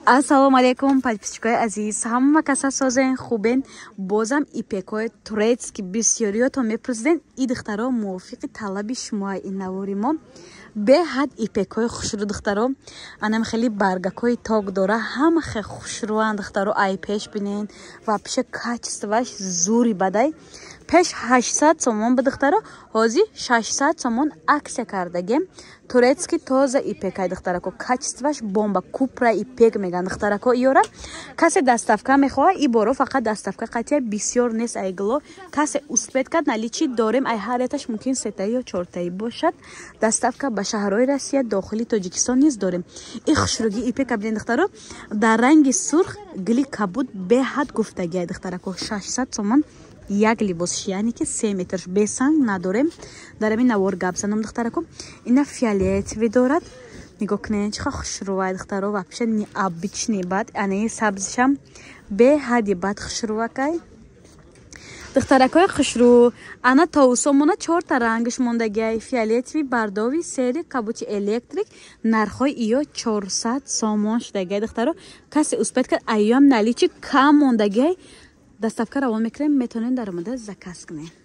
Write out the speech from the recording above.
Ассалому алейкум, подписчикои азиз. Ҳама каса созен хубен. Бозам ипекои турецки бисёриёто мепурсиден. И духтаро мувофиқи талаби шумо ин навори мо. Беҳад ипекои хушрӯ духтаро. Анам хеле баргакои ток дора. Ҳама хеле хушрӯан духтаро. Ай пеш бинен. Вообще качестваш зури бадай. Пеш 800 сомон ба духтаро. Ҳозир 600 сомон аксия кардагем. Турецки тоза ипекай духтарако. Качестваш бомба. Купра ипек меган духтарако иёра. Касе доставка мехоҳа, и боро фақат доставка қатия бисёр нест айгло. Касе успет кад наличи дорем, ай ҳареташ мумкин 3 ё 4 бошад. Доставка ба шаҳрҳои Россия, дохили Тоҷикистон низ дорем. И хушрӯги ипека биден духтаро. Дар ранги сурх, гили кабуд беҳад гуфтагия духтарако. 600 сомон як либос, яъне ки 3 метр бесанг надорем. Дар ҳамин навор гап занам духтарако. Ина фиолетови дорад. Нигоҳ кунед чӣ хушрӯвай духтаро. Вообще необычный бад. Анаи сабзишам беҳади бад хушрӯвакай. Духтаракои хушрӯ. Ана тоусомона 4 та рангаш мондагиай. Фиолетови, бардови, сери, кабути электрик. Нархои иё 400 сомон шудагиай духтаро. Касе успет кад айём наличи кам мондагиай. Доставка равон мекунем, метавонед дар омада заказ кунед.